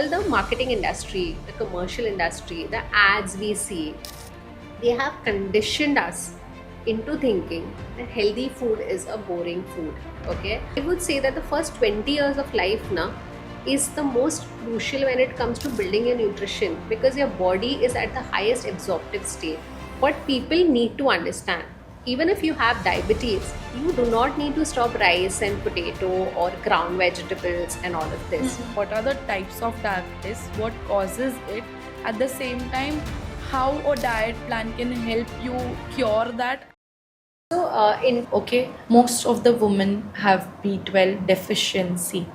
all the marketing industry, the commercial industry, the ads we see, they have conditioned us into thinking that healthy food is a boring food. Okay, I would say that the first 20 years of life now is the most crucial when it comes to building your nutrition, because your body is at the highest absorptive state. What people need to understand, even if you have diabetes, you do not need to stop rice and potato or ground vegetables and all of this. What are the types of diabetes? What causes it? At the same time, how a diet plan can help you cure that? So, Okay, most of the women have B12 deficiency.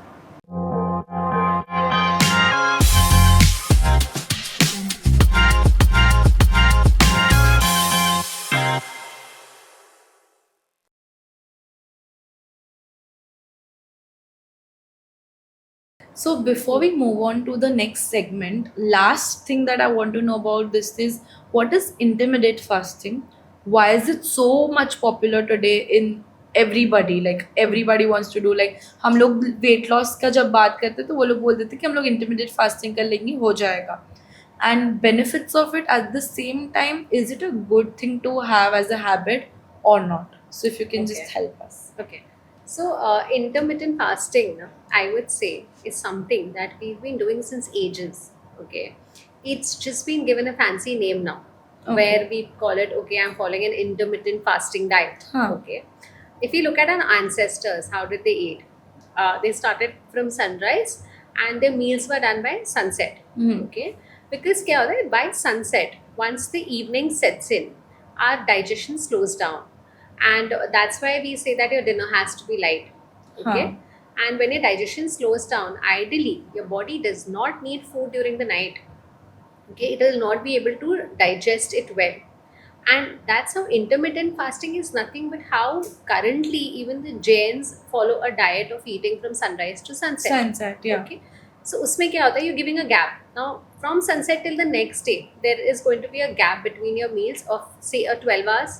So before we move on to the next segment, last thing that I want to know about this is, what is intermittent fasting? Why is it so much popular today in everybody? Like everybody wants to do, like हम लोग weight loss का जब बात करते तो वो लोग बोल देते कि हम लोग intermittent fasting कर लेंगे हो जाएगा. And benefits of it at the same time, is it a good thing to have as a habit or not? So if you can just Okay. help us. Okay. So, intermittent fasting, I would say, is something that we've been doing since ages. Okay. It's just been given a fancy name now, Okay. where we call it, okay, I'm following an intermittent fasting diet. Huh. Okay. If you look at our ancestors, how did they eat? They started from sunrise and their meals were done by sunset. Mhm. Okay. Because kya hota hai, by sunset, once the evening sets in, our digestion slows down. And that's why we say that your dinner has to be light. Okay. Huh. And when your digestion slows down, ideally your body does not need food during the night. Okay, it will not be able to digest it well. And that's how intermittent fasting is nothing but how currently even the Jains follow a diet of eating from sunrise to sunset. Sunset, yeah. Okay. So उसमें क्या होता है, you're giving a gap. Now from sunset till the next day, there is going to be a gap between your meals of say a 12 hours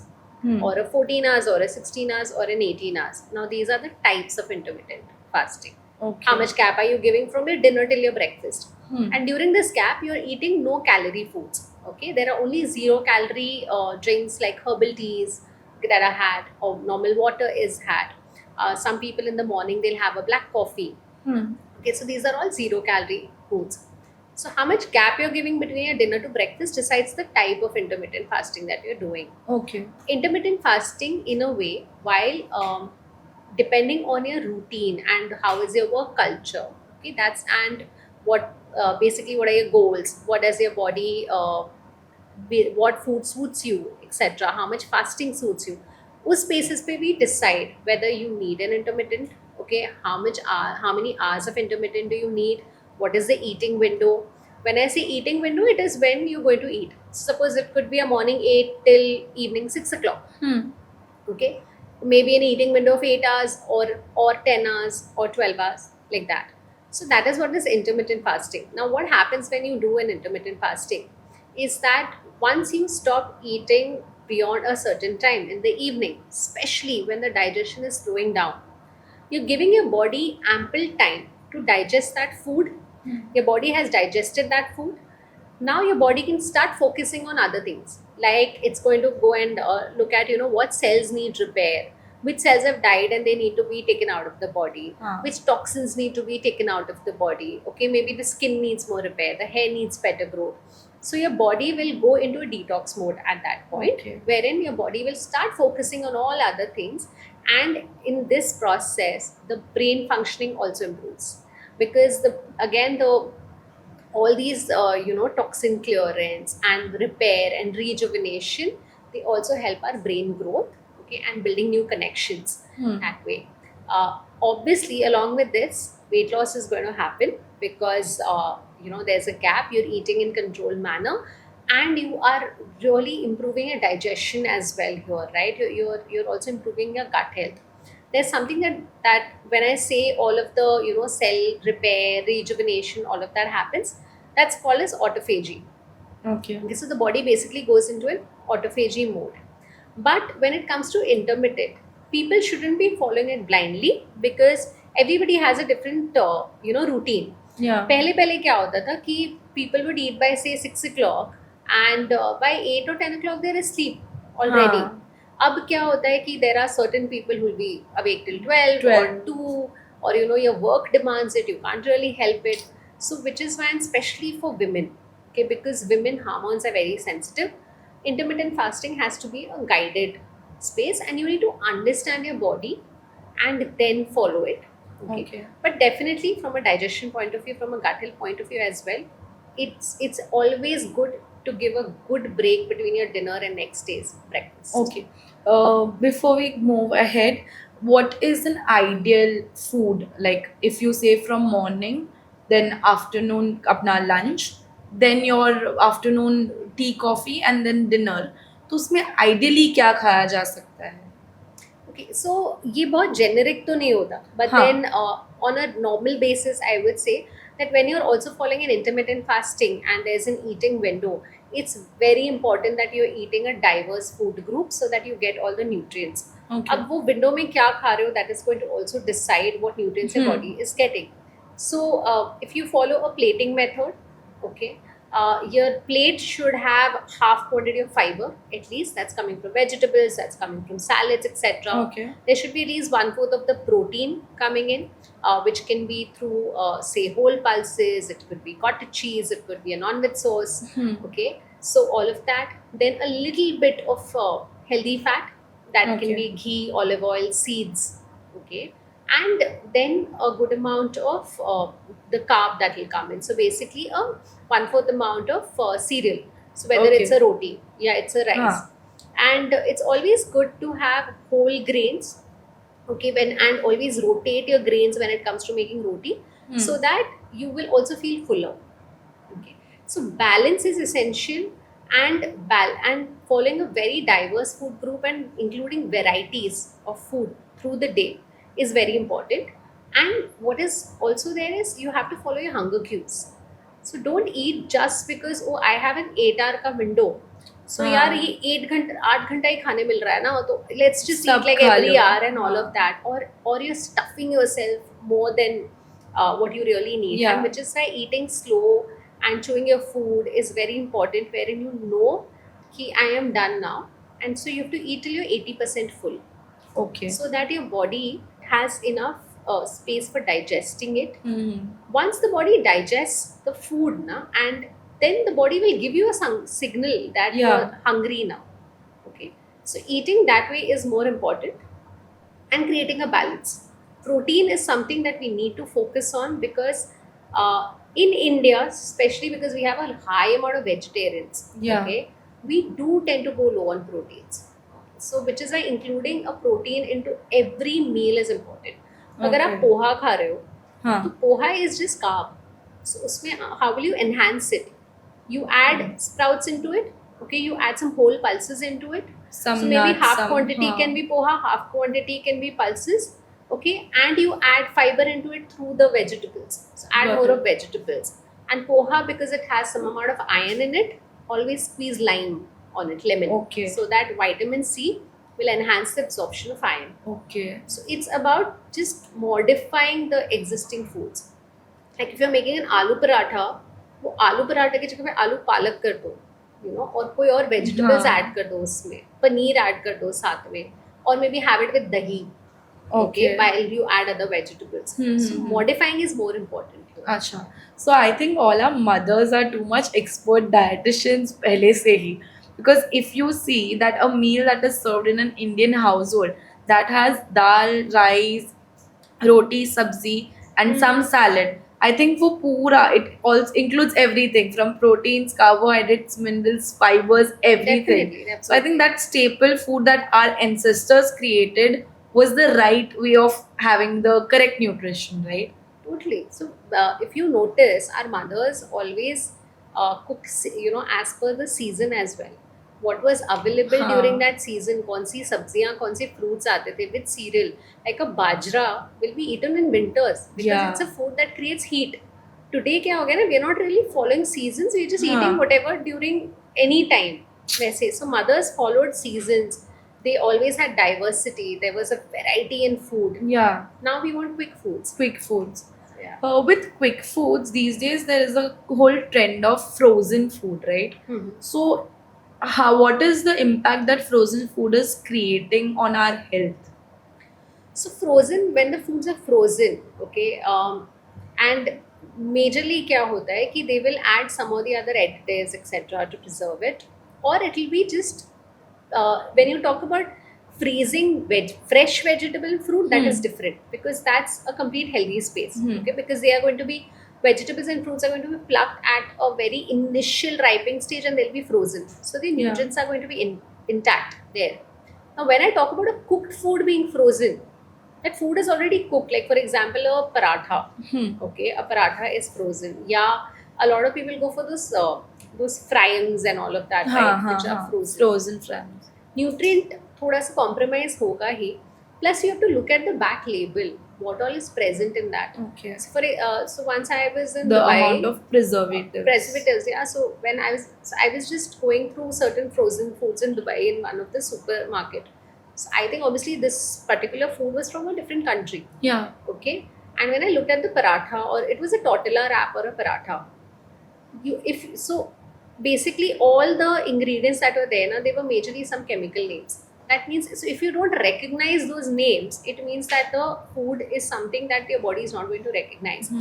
or a 14 hours or a 16 hours or an 18 hours. Now these are the types of intermittent fasting. Okay. How much gap are you giving from your dinner till your breakfast? Hmm. And during this gap, you're eating no calorie foods. Okay, there are only 0 calorie drinks like herbal teas that are had, or normal water is had. Some people in the morning they'll have a black coffee. Hmm. Okay, so these are all 0 calorie foods. So how much gap you're giving between your dinner to breakfast decides the type of intermittent fasting that you're doing. Okay. Intermittent fasting, in a way, while depending on your routine and how is your work culture, okay, that's, and what basically what are your goals, what does your body what food suits you, etc., how much fasting suits you, उस basis पे we decide whether you need an intermittent. Okay, how many hours of intermittent do you need, what is the eating window. When I say eating window, it is when you're going to eat. Suppose it could be a morning 8 till evening 6 o'clock. Okay, maybe an eating window of 8 hours or 10 hours or 12 hours, like that. So that is what is intermittent fasting. Now what happens when you do an intermittent fasting is that once you stop eating beyond a certain time in the evening, especially when the digestion is slowing down, you're giving your body ample time to digest that food. Your body has digested that food. Now your body can start focusing on other things, like it's going to go and look at what cells need repair, which cells have died and they need to be taken out of the body, which toxins need to be taken out of the body. Okay, maybe the skin needs more repair, the hair needs better growth. So your body will go into a detox mode at that point. Okay. Wherein your body will start focusing on all other things, and in this process the brain functioning also improves, because the all these toxin clearance and repair and rejuvenation, they also help our brain growth, okay, and building new connections that way. Obviously along with this, weight loss is going to happen, because there's a gap, you're eating in controlled manner, and you are really improving your digestion as well here, right? You're also improving your gut health. There's something that when I say all of the cell repair, rejuvenation, all of that happens, that's called as autophagy. Okay. Okay, so the body basically goes into an autophagy mode. But when it comes to intermittent, people shouldn't be following it blindly, because everybody has a different routine. Yeah. पहले पहले क्या होता था कि people would eat by say 6 o'clock and by 8 or 10 o'clock they're asleep already. हाँ. अब क्या होता है कि there are certain people who will be awake till 12 or 12. 2, or your work demands it, you can't really help it. So which is why, and especially for women, okay, because women hormones are very sensitive, intermittent fasting has to be a guided space, and you need to understand your body and then follow it. Okay. Okay. But definitely from a digestion point of view, from a gut health point of view as well, it's always good to give a good break between your dinner and next day's breakfast. Okay. Before we move ahead, what is an ideal food? Like if you say from morning, then afternoon अपना lunch, then your afternoon tea, coffee, and then dinner. तो उसमें ideally क्या खाया जा सकता है? Okay, so ये बहुत generic तो नहीं होता, but हाँ. then on a normal basis, I would say that when you're also following an intermittent fasting and there's an eating window, it's very important that you're eating a diverse food group so that you get all the nutrients. Okay. अब वो window में क्या खा रहे हो, that is going to also decide what nutrients your body is getting. So if you follow a plating method, okay, your plate should have half quantity of fiber at least, that's coming from vegetables, that's coming from salads, etc. Okay. There should be at least 1/4 of the protein coming in, which can be through say whole pulses, it could be cottage cheese, it could be a non-veg sauce. Okay, so all of that, then a little bit of healthy fat, that Okay. can be ghee, olive oil, seeds. Okay, and then a good amount of the carb that will come in, so basically a 1/4 amount of cereal, so whether Okay. it's a roti, yeah, it's a rice. And it's always good to have whole grains, okay, and always rotate your grains when it comes to making roti, so that you will also feel fuller. Okay, so balance is essential, and and following a very diverse food group and including varieties of food through the day is very important. And what is also there is you have to follow your hunger cues. So don't eat just because, oh, I have an 8 hour का window, so हाँ. यार ये 8 घंटा 8 घंटा ही खाने मिल रहा है ना, तो let's just सब eat like खा every low. hour and all हाँ. of that, or you're stuffing yourself more than what you really need. Yeah. And which is why eating slow and chewing your food is very important, wherein you know कि I am done now, and so you have to eat till you're 80% full, Okay. so that your body has enough space for digesting it. Hmm. Once the body digests the food na, and then the body will give you a signal that Yeah. you're hungry now. Okay, so eating that way is more important, and creating a balance. Protein is something that we need to focus on, because in India, especially because we have a high amount of vegetarians, Yeah. okay, we do tend to go low on proteins. So which is why including a protein into every meal is important. अगर आप Okay. Poha खा रहे हो, तो हाँ. Poha is just carb. So उसमें how will you enhance it? You add sprouts into it. Okay, you add some whole pulses into it. Some So maybe nuts, half some, quantity हाँ. can be poha, half quantity can be pulses. Okay, and you add fiber into it through the vegetables. So add Got more it. of vegetables. And poha, because it has some amount of iron in it, always squeeze lime on it, lemon. Okay. So that vitamin C will enhance the absorption of iron. Okay. So it's about just modifying the existing foods. Like if you're making an aloo paratha, वो आलू पराठा की जगह पे आलू पालक कर दो, और कोई और वेजिटेबल्स हाँ. ऐड कर दो, उसमें पनीर ऐड कर दो साथ में, और may be have it with दही. Okay. While you add other vegetables. So modifying is more important here. अच्छा. So I think all our mothers are too much expert dietitians पहले से ही, because if you see that a meal that is served in an Indian household that has dal, rice, roti, sabzi, and some salad, I think for pura it also includes everything from proteins, carbohydrates, minerals, fibers, everything. Definitely. So I think that staple food that our ancestors created was the right way of having the correct nutrition, right? Totally. So if you notice, our mothers always cook, as per the season as well. What was available हाँ. during that season, कौन सी सब्जियां, कौन से fruits आते थे with cereal. Like a bajra will be eaten in winters because Yeah. it's a food that creates heat. Today क्या हो गया ना, we are not really following seasons. We're just हाँ. eating whatever during any time. वैसे, so mothers followed seasons. They always had diversity. There was a variety in food. Yeah, Now we want quick foods. quick foods. Yeah. With quick foods these days, there is a whole trend of frozen food, right? Mhm. So, what is the impact that frozen food is creating on our health? So frozen, when the foods are frozen, okay, and majorly क्या होता है कि they will add some or the other additives etc. to preserve it, or it will be just when you talk about freezing fresh vegetable fruit, that is different because that's a complete healthy space, okay, because they are going to be vegetables and fruits are going to be plucked at a very initial ripening stage and they'll be frozen, so the Yeah. nutrients are going to be intact there. Now when I talk about a cooked food being frozen, that food is already cooked, like for example a paratha, okay, a paratha is frozen. Yeah, a lot of people go for those fryings and all of that, right, which are frozen. Frozen fries. Nutrient थोड़ा सा compromise होगा ही, plus you have to look at the back label, what all is present in that. Okay. So once I was in The Dubai, amount of preservatives. preservatives, yeah. So when I was just going through certain frozen foods in Dubai in one of the supermarket. So I think obviously this particular food was from a different country. Yeah. Okay. And when I looked at the paratha, or it was a tortilla wrap or a paratha, if so basically all the ingredients that were there now, they were majorly some chemical names. That means, so if you don't recognize those names, it means that the food is something that your body is not going to recognize.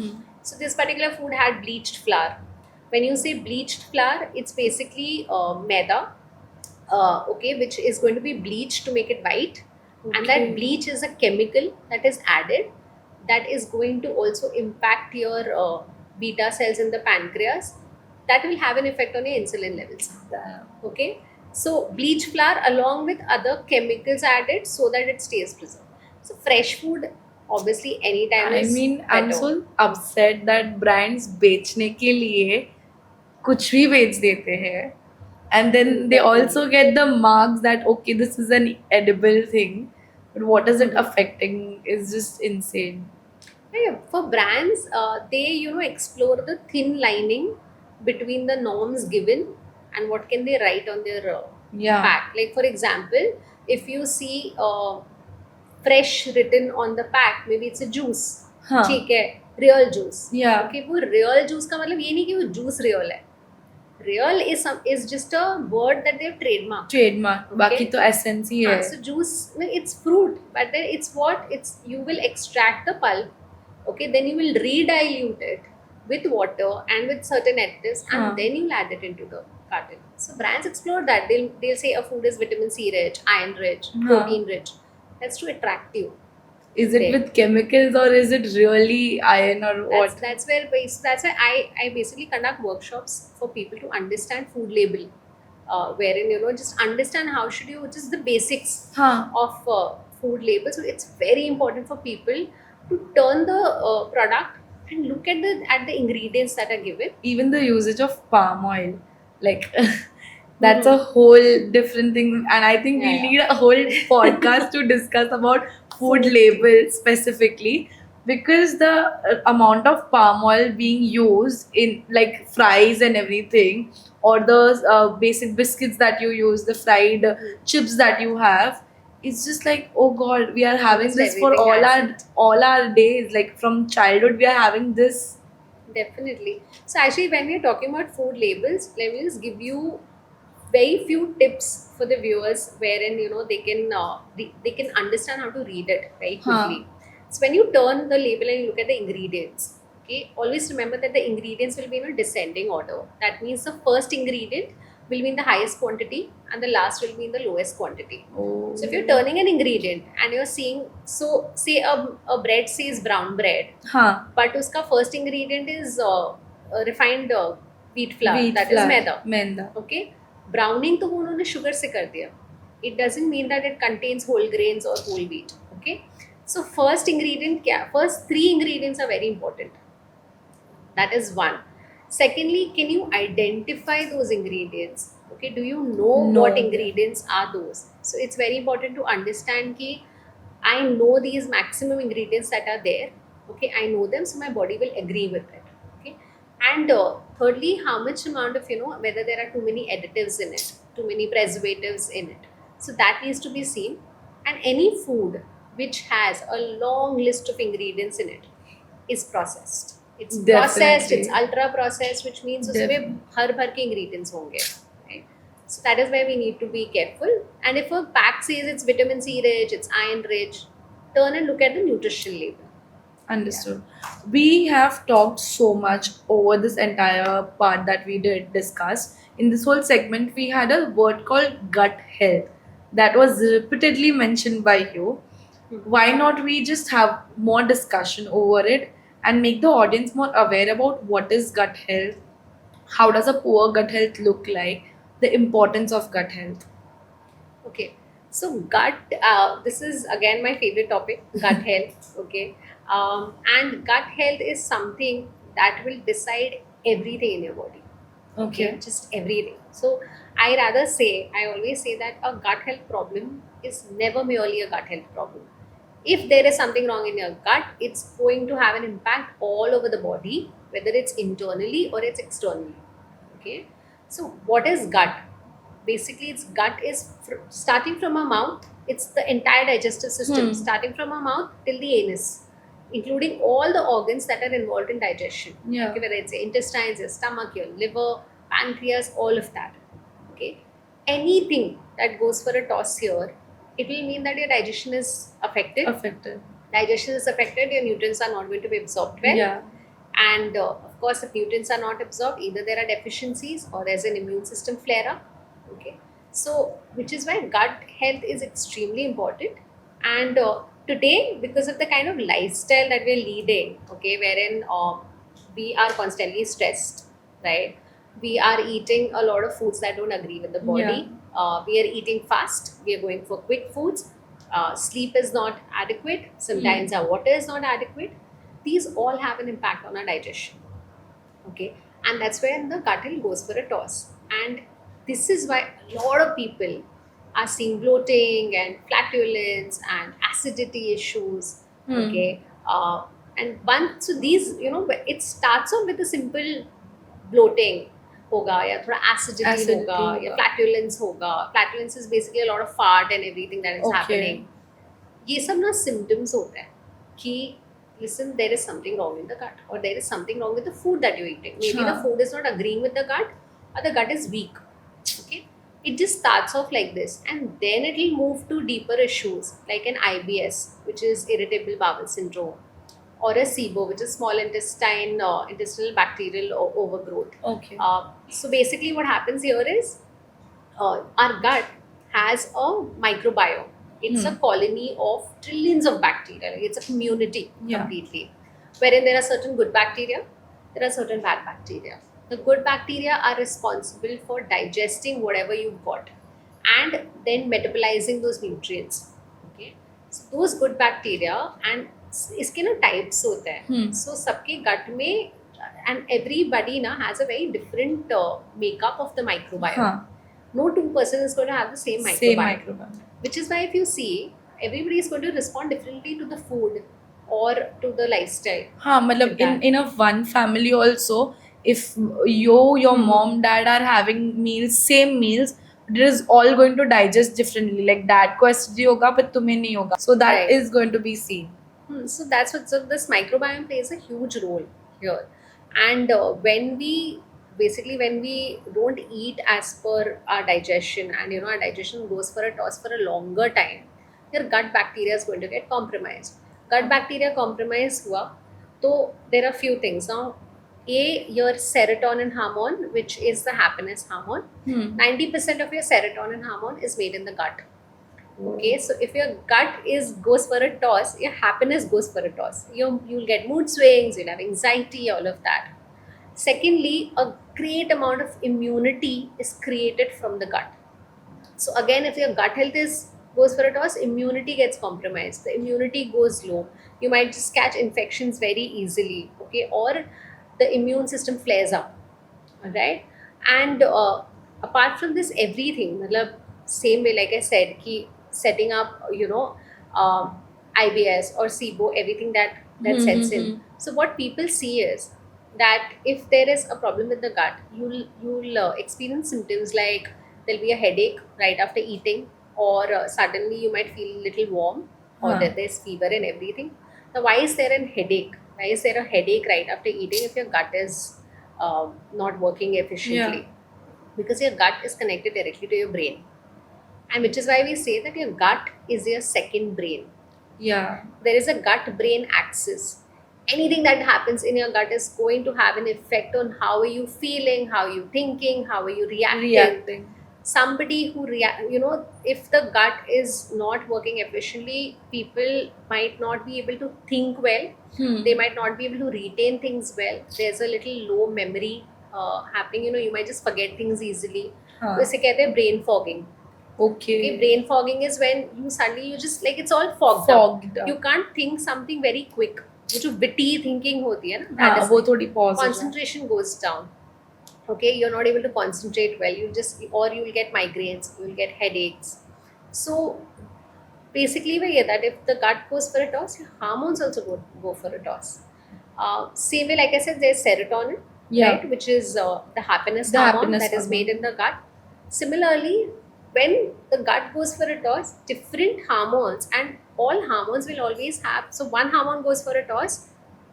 So this particular food had bleached flour. When you say bleached flour, it's basically maida, okay, which is going to be bleached to make it white. And that Okay. bleach is a chemical that is added, that is going to also impact your beta cells in the pancreas, that will have an effect on your insulin levels. Okay, so bleach flour along with other chemicals added so that it stays preserved. So fresh food obviously anytime I is mean, better. I'm so upset that brands बेचने के लिए कुछ भी बेच देते हैं, and then they also get the marks that okay, this is an edible thing, but what is it affecting is just insane. Yeah, for brands, they explore the thin lining between the norms given and what can they write on their Yeah. pack. Like for example, if you see fresh written on the pack, maybe it's a juice, हाँ. ठीक है, real juice. Yeah. Okay, वो real juice का मतलब ये नहीं कि वो juice real है. Real is just a word that they've trademarked. Trademark. Okay. बाकी तो essence ही है. So juice, it's fruit, but then it's what it's you will extract the pulp. Okay, then you will redilute it with water and with certain additives, and then you'll add it into the carton. So brands explore that. They'll say a food is vitamin C rich, iron rich, protein rich. That's to attract you. Is it with chemicals or is it really iron or what? That's where I basically conduct workshops for people to understand food label, wherein just understand how should you, just the basics of food label. So it's very important for people to turn the product and look at the ingredients that are given. Even the usage of palm oil, like that's a whole different thing, and I think we need a whole podcast to discuss about food labels specifically, because the amount of palm oil being used in like fries and everything, or the basic biscuits that you use, the fried chips that you have, it's just like, oh god, we are having Almost this for everything has all our days, like from childhood we are having this. Definitely. So actually, when we're talking about food labels, let me just give you very few tips for the viewers, wherein they can understand how to read it very quickly. So when you turn the label and you look at the ingredients, okay, always remember that the ingredients will be in a descending order. That means the first ingredient will be in the highest quantity and the last will be in the lowest quantity. So if you're turning an ingredient and you're seeing, so say a bread says brown bread, but uska first ingredient is refined wheat flour, that is maida. Okay, browning तो वो उन्होंने sugar से कर दिया. It doesn't mean that it contains whole grains or whole wheat. Okay, so first ingredient क्या? First three ingredients are very important. That is one. Secondly, can you identify those ingredients? Okay, do you know what ingredients are those? So it's very important to understand कि I know these maximum ingredients that are there. Okay, I know them, so my body will agree with it. Okay, and thirdly, how much amount of whether there are too many additives in it, too many preservatives in it. So that needs to be seen. And any food which has a long list of ingredients in it, is processed. It's processed, it's Definitely. ultra processed, which means उसमें Def- हर भर के ingredients होंगे, right? So that is why we need to be careful. And if a pack says it's vitamin C rich, it's iron rich, turn and look at the nutrition label. Understood. We have talked so much over this entire part that we did discuss. In this whole segment, we had a word called gut health that was repeatedly mentioned by you. Why not we just have more discussion over it and make the audience more aware about what is gut health, how does a poor gut health look like, the importance of gut health. Okay, so gut, this is again my favorite topic, gut health. Okay, and gut health is something that will decide everything in your body. Okay, just everything. So I always say that a gut health problem is never merely a gut health problem. If there is something wrong in your gut, it's going to have an impact all over the body, whether it's internally or it's externally. Okay, so what is gut? Basically, its gut is starting from our mouth. It's the entire digestive system, starting from our mouth till the anus, including all the organs that are involved in digestion. Yeah. Okay, whether it's your intestines, your stomach, your liver, pancreas, all of that. Okay, anything that goes for a toss here, it will mean that your digestion is affected. Affected. Digestion is affected, your nutrients are not going to be absorbed well. Yeah. And of course, if nutrients are not absorbed, either there are deficiencies or there's an immune system flare up. Okay, so which is why gut health is extremely important. And today, because of the kind of lifestyle that we're leading, okay, wherein we are constantly stressed, right? We are eating a lot of foods that don't agree with the body. We are eating fast. We are going for quick foods. Sleep is not adequate. Sometimes our water is not adequate. These all have an impact on our digestion. Okay, and that's where the gut health goes for a toss. And this is why a lot of people are seeing bloating and flatulence and acidity issues. Okay, and once so these, it starts off with a simple bloating होगा या थोड़ा acidity होगा या flatulence होगा. Flatulence is basically a lot of fart and everything that is happening. ये सब ना symptoms होते हैं कि listen, there is something wrong in the gut, or there is something wrong with the food that you're eating. Maybe the food is not agreeing with the gut, or the gut is weak. Okay, it just starts off like this, and then it will move to deeper issues like an IBS, which is irritable bowel syndrome, or a SIBO, which is small intestinal bacterial overgrowth. Okay. So basically, what happens here is our gut has a microbiome. It's a colony of trillions of bacteria. Like, it's a community completely, wherein there are certain good bacteria, there are certain bad bacteria. The good bacteria are responsible for digesting whatever you've got and then metabolizing those nutrients. Okay, so those good bacteria, and इसके ना types होते हैं. So सबके gut में and everybody ना has a very different makeup of the microbiome. No two person is going to have the same microbiome. Which is why if you see, everybody is going to respond differently to the food or to the lifestyle. हाँ मतलब in a one family also, if your mom dad are having same meals, it is all going to digest differently. Like dad को acidity होगा but तुम्हें नहीं होगा. So that is going to be seen. So that's what. So this microbiome plays a huge role here, and when we don't eat as per our digestion, and our digestion goes for a toss for a longer time, your gut bacteria is going to get compromised. Gut bacteria compromised हुआ, so there are few things now. Your serotonin hormone, which is the happiness hormone, 90% of your serotonin hormone is made in the gut. Okay, so if your gut goes for a toss, your happiness goes for a toss. You'll get mood swings, you'll have anxiety, all of that. Secondly, a great amount of immunity is created from the gut. So again, if your gut health goes for a toss, immunity gets compromised. The immunity goes low. You might just catch infections very easily. Okay, or the immune system flares up. All right, and apart from this, everything, same way, like I said, setting up, IBS or SIBO, everything that sets in. So what people see is that if there is a problem with the gut, you'll experience symptoms like there'll be a headache right after eating, or suddenly you might feel a little warm, or that there's fever and everything. Now, why is there a headache? why is there a headache right after eating if your gut is not working efficiently? Because your gut is connected directly to your brain, and which is why we say that your gut is your second brain. Yeah. There is a gut brain axis. Anything that happens in your gut is going to have an effect on how are you feeling, how are you thinking, how are you reacting. Somebody who if the gut is not working efficiently, people might not be able to think well. They might not be able to retain things well. There's a little low memory happening. You might just forget things easily. तो इसे कहते हैं brain fogging. Okay, brain fogging is when you just like it's all fogged up. You can't think something very quick. वो जो witty thinking होती है ना, that is वो थोड़ी pause concentration goes down. Okay, you're not able to concentrate well. You'll get migraines, you'll get headaches. So basically, that if the gut goes for a toss, your hormones also go for a toss. Same way, like I said, there's serotonin, right, which is the happiness hormone that is made in the gut. Similarly, when the gut goes for a toss, different hormones, and all hormones will always have, so one hormone goes for a toss,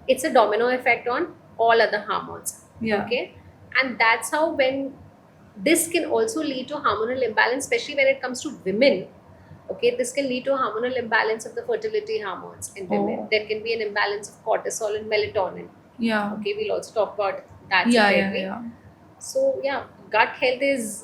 it's a domino effect on all other hormones. Okay, and that's how, when this can also lead to hormonal imbalance, especially when it comes to women. Okay, this can lead to a hormonal imbalance of the fertility hormones in women. There can be an imbalance of cortisol and melatonin. Okay, we'll also talk about that separately. So gut health is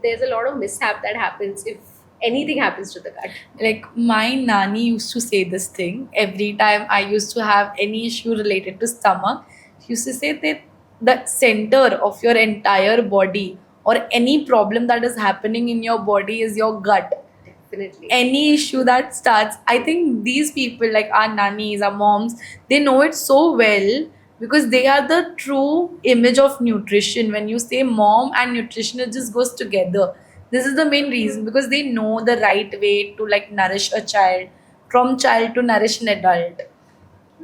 there's a lot of mishap that happens if anything happens to the gut. Like my nanny used to say this thing every time I used to have any issue related to stomach. She used to say that the center of your entire body or any problem that is happening in your body is your gut. Definitely. Any issue that starts, I think these people like our nannies, our moms, they know it so well because they are the true image of nutrition. When you say mom and nutrition, it just goes together. This is the main reason, because they know the right way to like nourish a child, from child to nourish an adult.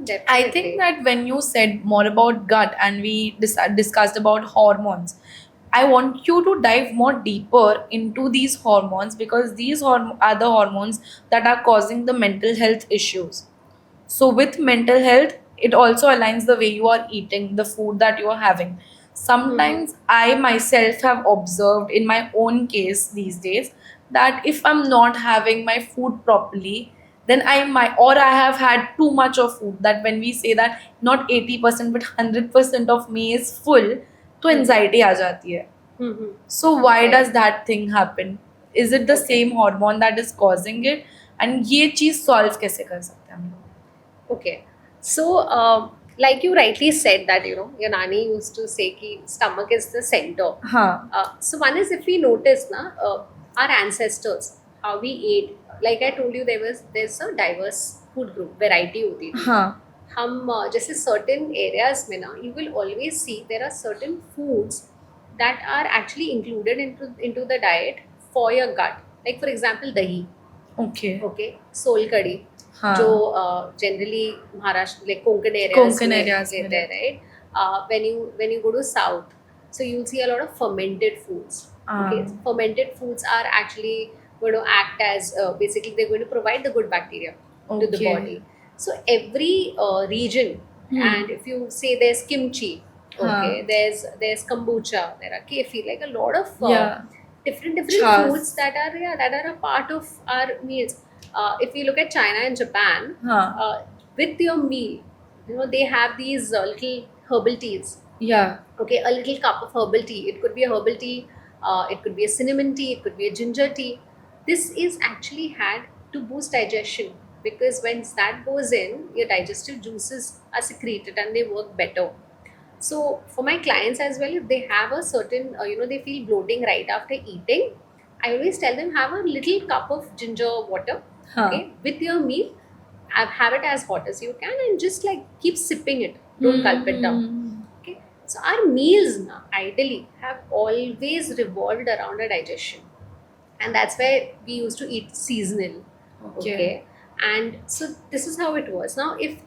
Definitely. I think that when you said more about gut and we discussed about hormones, I want you to dive more deeper into these hormones, because these are the hormones that are causing the mental health issues. So, with mental health, it also aligns the way you are eating, the food that you are having. Sometimes I myself have observed in my own case these days that if I'm not having my food properly, then I might, or I have had too much of food, that when we say that not 80% but 100% of me is full, तो anxiety आ जाती है. So why does that thing happen? Is it the same hormone that is causing it? And ये चीज़ solve कैसे कर सकते हैं हम लोग? Okay, so like you rightly said that your nani used to say कि stomach is the center. So one is, if we notice our ancestors, how we ate, like I told you, there's a diverse food group, variety होती थी. हम जैसे certain areas में you will always see there are certain foods that are actually included into the diet for your gut. Like for example, dahi. Okay, sol kadhi, जो generally Maharashtra, like Konkan areas में लेते हैं, right? When you go to south, so you'll see a lot of fermented foods. Okay, fermented foods are actually going to act as basically they're going to provide the good bacteria to the body. So every region, and if you say there's kimchi, okay, there's kombucha, there are kefir, like a lot of different foods that are a part of our meals. If you look at China and Japan, with your meal, they have these little herbal teas. Okay, a little cup of herbal tea. It could be a herbal tea, it could be a cinnamon tea, it could be a ginger tea. This is actually had to boost digestion, because once that goes in, your digestive juices are secreted and they work better. So for my clients as well, if they have a certain, they feel bloating right after eating, I always tell them, have a little cup of ginger water, okay, with your meal. Have it as hot as you can and just like keep sipping it. Don't gulp it down. Okay. So our meals now, ideally, have always revolved around our digestion, and that's why we used to eat seasonal. Okay. And so this is how it was. Now, if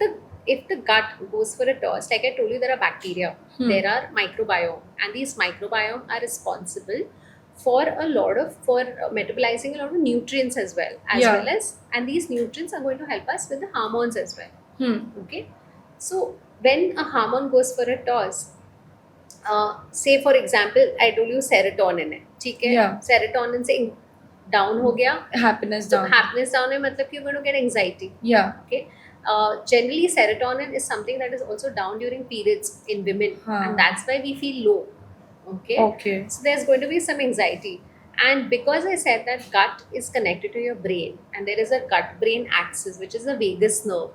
the gut goes for a toss, like I told you, there are bacteria, there are microbiome, and these microbiome are responsible for metabolizing a lot of nutrients as well, and these nutrients are going to help us with the hormones as well. Okay, So when a hormone goes for a toss, say for example I told you serotonin है, ठीक है, Yeah. serotonin से down हो गया, Happiness तो down. happiness down है मतलब you're going to get anxiety. Yeah. Okay. Generally serotonin is something that is also down during periods in women, and that's why we feel low. Okay. Okay. So there's going to be some anxiety, and because I said that gut is connected to your brain, and there is a gut brain axis which is the vagus nerve.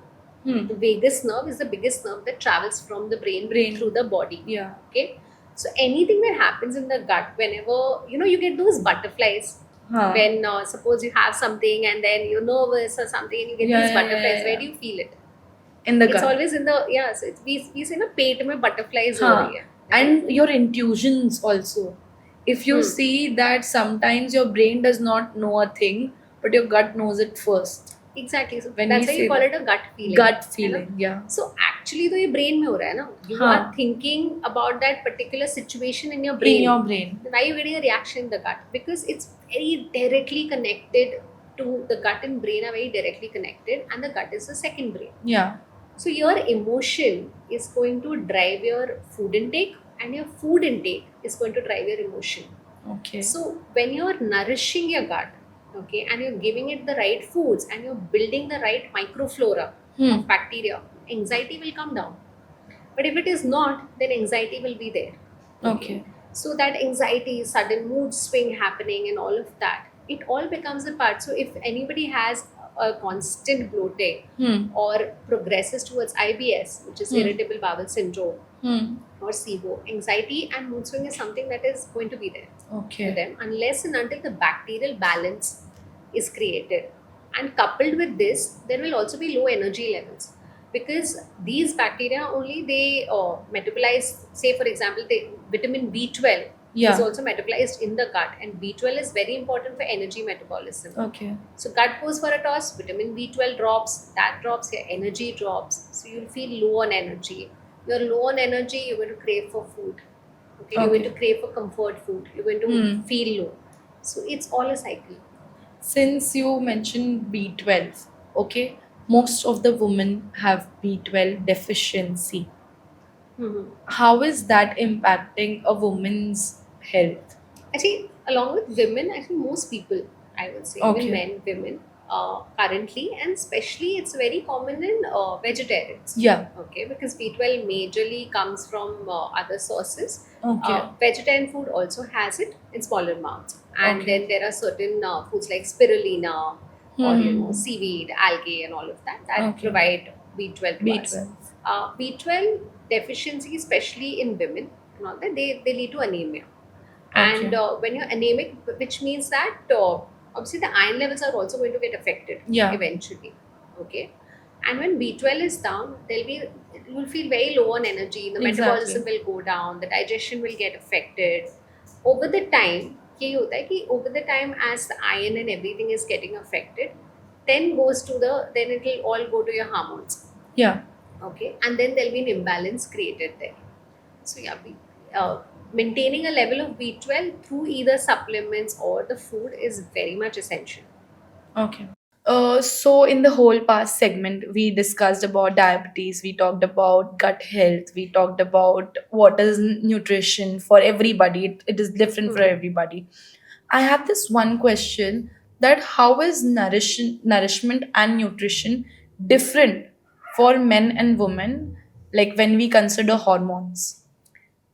The vagus nerve is the biggest nerve that travels from the brain through the body. Yeah. Okay. So anything that happens in the gut, whenever you get those butterflies, when suppose you have something and then you're nervous or something and you get these butterflies, where do you feel it? In the It's gut. always in the, yeah, so we say na पेट में butterflies हो हाँ. रही है. And your intuitions also. If you see that sometimes your brain does not know a thing, but your gut knows it first. Exactly. So When that's we why you say call that. it a gut feeling. Gut है ना? feeling, yeah. So actually तो ये brain में हो रहा है ना. You हाँ. are thinking about that particular situation in your brain. In your brain. Then why are you getting a reaction in the gut? Because it's very directly connected to the gut and brain are very directly connected, and the gut is the second brain. Yeah. So your emotion is going to drive your food intake, and your food intake is going to drive your emotion. Okay. So when you're nourishing your gut, okay, and you're giving it the right foods and you're building the right microflora of bacteria, anxiety will come down. But if it is not, then anxiety will be there. Okay. So that anxiety, sudden mood swing happening and all of that, it all becomes a part. So if anybody has a constant bloating or progresses towards IBS, which is irritable bowel syndrome, or SIBO, anxiety and mood swing is something that is going to be there Okay. for them unless and until the bacterial balance is created. And coupled with this, there will also be low energy levels, because these bacteria only they metabolize, say for example, the vitamin B12 is also metabolized in the gut, and B12 is very important for energy metabolism. Okay. So gut goes for a toss, vitamin B12 drops, that drops, your energy drops. So you'll feel low on energy. You're low on energy, you're going to crave for food. Okay, you're going to crave for comfort food. You're going to feel low. So it's all a cycle. Since you mentioned B12, okay, most of the women have B12 deficiency. How is that impacting a woman's health? Actually, along with women, actually most people, I would say, even men, women, currently, and especially it's very common in vegetarians. Yeah. Okay, because B12 majorly comes from other sources. Okay. Vegetarian food also has it in smaller amounts, and then there are certain foods like spirulina or seaweed, algae, and all of that provide B12 to us. B12 deficiency, especially in women, and all that, they lead to anemia. And when you're anemic, which means that obviously the iron levels are also going to get affected eventually. Okay. And when B12 is down, you will feel very low on energy, the metabolism will go down, the digestion will get affected. Over the time, over the time as the iron and everything is getting affected, then it will all go to your hormones. Yeah. Okay. And then there'll be an imbalance created there. So maintaining a level of B12 through either supplements or the food is very much essential. Okay. So in the whole past segment, we discussed about diabetes, we talked about gut health, we talked about what is nutrition for everybody. It is different for everybody. I have this one question, that how is nourishment and nutrition different for men and women, like when we consider hormones?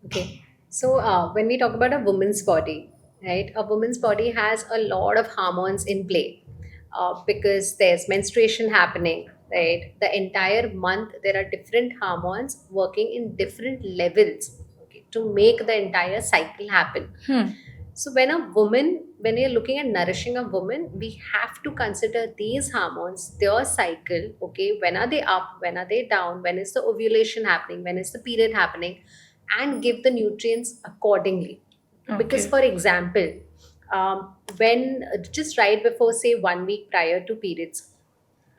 Okay. So when we talk about a woman's body, right, a woman's body has a lot of hormones in play because there's menstruation happening, right? The entire month, there are different hormones working in different levels, okay, to make the entire cycle happen. So when you're looking at nourishing a woman, we have to consider these hormones, their cycle, okay, when are they up, when are they down, when is the ovulation happening, when is the period happening, and give the nutrients accordingly. Because for example, when just right before, say, 1 week prior to periods,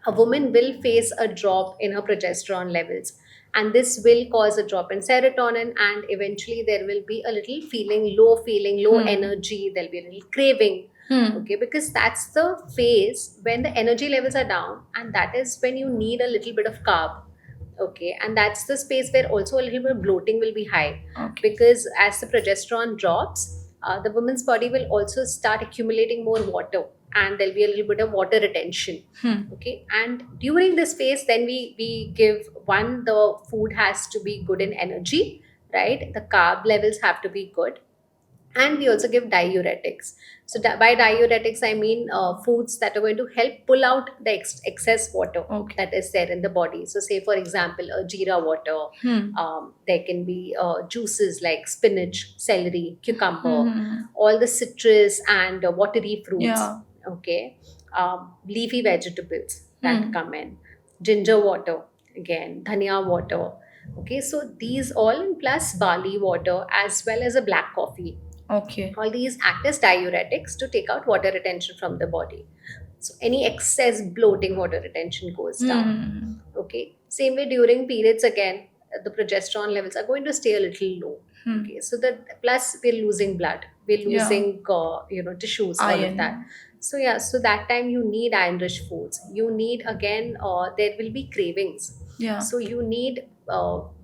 a woman will face a drop in her progesterone levels, and this will cause a drop in serotonin, and eventually there will be a little feeling low energy, there'll be a little craving. Okay, because that's the phase when the energy levels are down, and that is when you need a little bit of carb. Okay, and that's the space where also a little bit of bloating will be high, Okay. because as the progesterone drops, the woman's body will also start accumulating more water, and there'll be a little bit of water retention. Okay, and during this phase, then we give one, the food has to be good in energy, right? The carb levels have to be good, and we also give diuretics. So by diuretics I mean foods that are going to help pull out the excess water Okay. that is there in the body. So say for example a jeera water. There can be juices like spinach, celery, cucumber, all the citrus and watery fruits. Yeah. Okay, leafy vegetables that come in, ginger water, again dhania water. Okay, so these all plus barley water as well as a black coffee, Okay. all these act as diuretics to take out water retention from the body. So any excess bloating, water retention goes down. Okay. Same way during periods again, the progesterone levels are going to stay a little low. Okay. So that plus we're losing blood, we're Yeah. losing tissues, all of that. Iron. So yeah, so that time you need iron-rich foods. You need again, there will be cravings. Yeah. So you need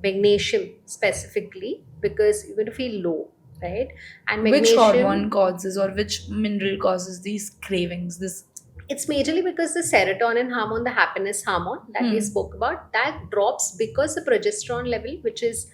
magnesium specifically because you're going to feel low, right? And Which magnesium, hormone causes or which mineral causes these cravings? This. it's majorly because the serotonin hormone, the happiness hormone that we spoke about, that drops because the progesterone level, which is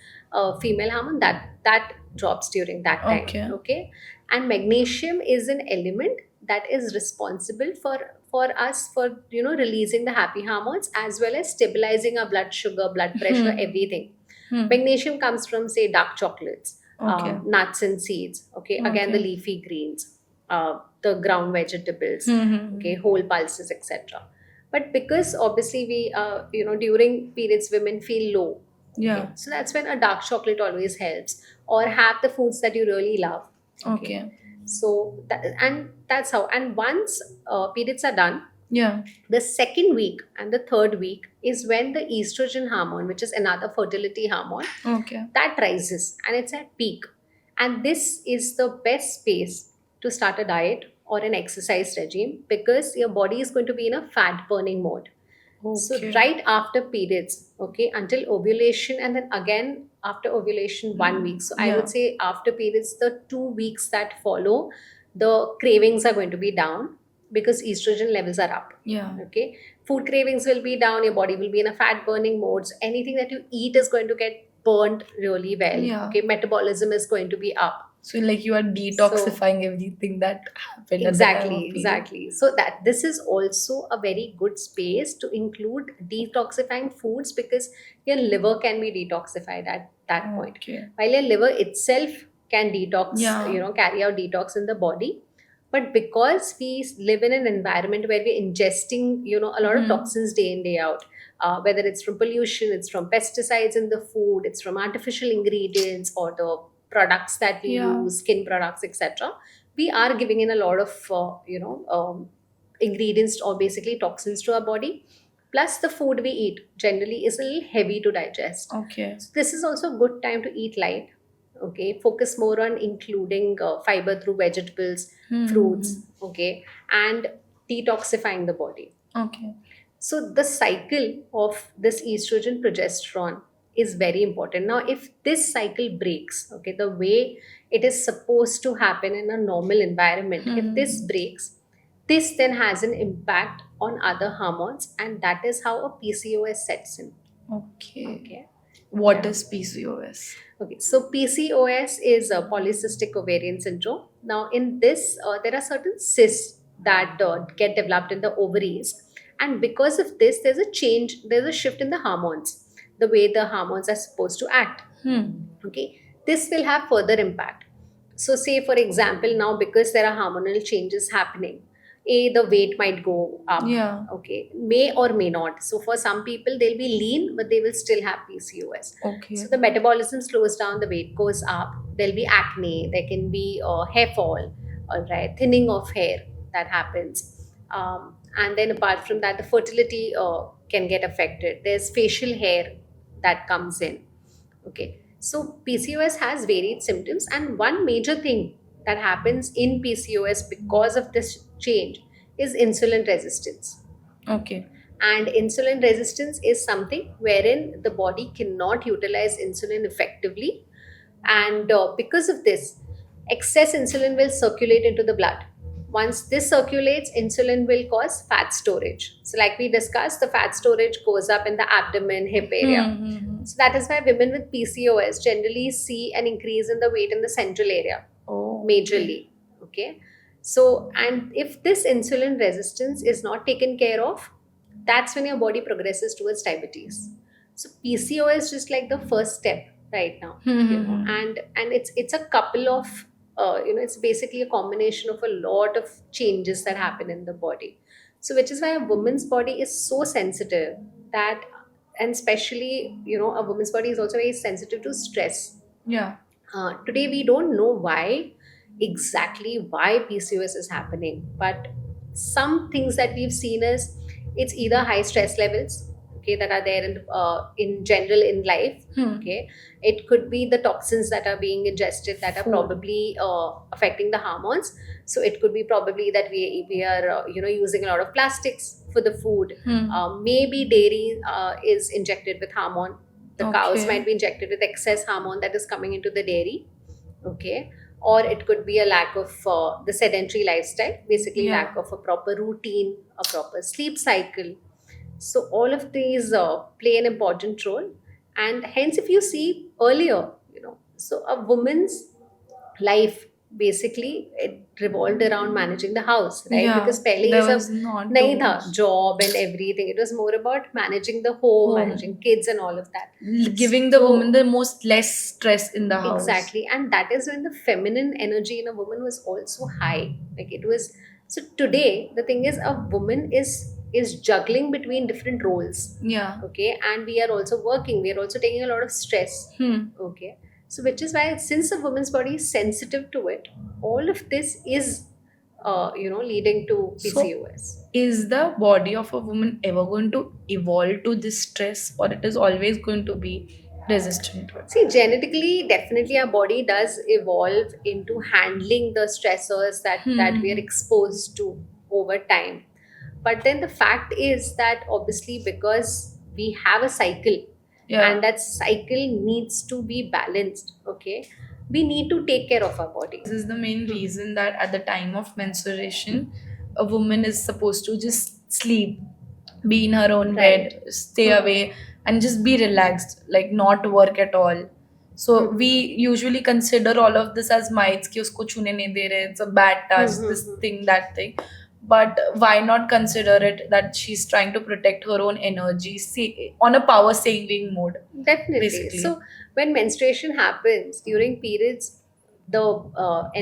female hormone, that drops during that time. Okay. Okay, and magnesium is an element that is responsible for us for releasing the happy hormones as well as stabilizing our blood sugar, blood pressure, everything. Magnesium comes from say dark chocolates, Okay. nuts and seeds. Okay, again the Okay. leafy greens, the ground vegetables, okay, whole pulses, etc. But because obviously we during periods women feel low. Yeah. Okay, so that's when a dark chocolate always helps, or have the foods that you really love. Okay. So that's how. And once periods are done, Yeah. the second week and the third week is when the estrogen hormone, which is another fertility hormone, Okay. that rises and it's at peak. And this is the best space to start a diet or an exercise regime because your body is going to be in a fat burning mode. So Okay. right after periods, okay, until ovulation, and then again after ovulation 1 week. So I Yeah. would say after periods, the 2 weeks that follow, the cravings are going to be down because estrogen levels are up. Yeah. Okay, food cravings will be down. Your body will be in a fat burning mode. So anything that you eat is going to get burnt really well. Yeah. Okay, metabolism is going to be up. So like you are detoxifying everything that happened at the time of Exactly, period. exactly. So that this is also a very good space to include detoxifying foods because your liver can be detoxified at that point. Okay. While your liver itself can detox, Yeah. carry out detox in the body, but because we live in an environment where we're ingesting, a lot of toxins day in day out, whether it's from pollution, it's from pesticides in the food, it's from artificial ingredients or the products that we Yeah. use, skin products, etc. We are giving in a lot of ingredients or basically toxins to our body. Plus, the food we eat generally is a little heavy to digest. Okay. So this is also a good time to eat light. Okay, focus more on including fiber through vegetables, fruits. Okay, and detoxifying the body. Okay. So the cycle of this estrogen progesterone is very important. Now, if this cycle breaks, okay, the way it is supposed to happen in a normal environment, if this breaks, this then has an impact on other hormones, and that is how a PCOS sets in. Okay. Okay. What Yeah. is PCOS? Okay, so PCOS is a polycystic ovarian syndrome. Now, in this, there are certain cysts that get developed in the ovaries, and because of this, there's a shift in the hormones, the way the hormones are supposed to act. Okay, this will have further impact. So, say for example, now because there are hormonal changes happening, the weight might go up. Yeah. Okay, may or may not. So, for some people, they'll be lean, but they will still have PCOS. Okay. So the metabolism slows down, the weight goes up. There'll be acne. There can be hair fall, all right, thinning of hair that happens. And then apart from that, the fertility can get affected. There's facial hair that comes in. Okay, so PCOS has varied symptoms, and one major thing that happens in PCOS because of this change is insulin resistance. Okay. And insulin resistance is something wherein the body cannot utilize insulin effectively, and because of this, excess insulin will circulate into the blood. Once this circulates, insulin will cause fat storage. So like we discussed, the fat storage goes up in the abdomen, hip area. So that is why women with PCOS generally see an increase in the weight in the central area, Oh, majorly. Okay. So, and if this insulin resistance is not taken care of, that's when your body progresses towards diabetes. So PCOS is just like the first step right now, and it's a couple of it's basically a combination of a lot of changes that happen in the body. So which is why a woman's body is so sensitive, that, and especially, a woman's body is also very sensitive to stress. yeah. Today we don't know why PCOS is happening, but some things that we've seen is it's either high stress levels, okay, that are there in general in life. Okay, it could be the toxins that are being ingested that are Food. probably affecting the hormones. So it could be probably that we are using a lot of plastics for the food. Maybe dairy is injected with hormone. The cows Okay. might be injected with excess hormone that is coming into the dairy. Okay. Or it could be a lack of the sedentary lifestyle, basically Yeah. lack of a proper routine, a proper sleep cycle. So all of these play an important role. And hence, if you see earlier, so a woman's life basically it revolved around managing the house, right? Yeah, Because pehle there ye sab was not too nahi tha, much. job and everything. It was more about managing the home, Home. managing kids, and all of that. Giving the So- woman the most less stress in the house. Exactly. And that is when the feminine energy in a woman was also high. Like it was. So today, the thing is, a woman is juggling between different roles. Yeah. Okay. And we are also working. We are also taking a lot of stress. Okay. So which is why, since a woman's body is sensitive to it, all of this is leading to So- PCOS. Is the body of a woman ever going to evolve to this stress, or it is always going to be resistant to it? See, genetically, definitely our body does evolve into handling the stressors that we are exposed to over time. But then the fact is that obviously, because we have a cycle, Yeah. and that cycle needs to be balanced, okay, we need to take care of our body. This is the main reason that at the time of menstruation, a woman is supposed to just sleep, be in her own Right. bed, stay away, and just be relaxed, like not work at all. So we usually consider all of this as mites, ki usko chune nahi de rahe, it's a bad touch, this thing, that thing. But why not consider it that she's trying to protect her own energy, see, on a power saving mode? Definitely. Basically. So when menstruation happens during periods, the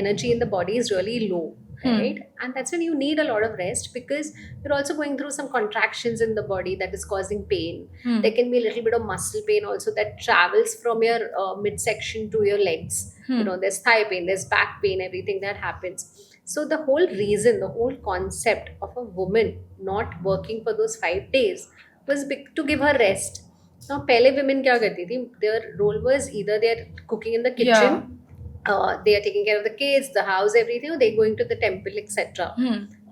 energy in the body is really low, right? And that's when you need a lot of rest, because you're also going through some contractions in the body that is causing pain. There can be a little bit of muscle pain also that travels from your midsection to your legs. There's thigh pain, there's back pain, everything that happens. So the whole reason, the whole concept of a woman not working for those 5 days was to give her rest. Now, पहले women क्या करती थी? Their role was either they're cooking in the kitchen, they are taking care of the kids, the house, everything, or they're going to the temple, etc.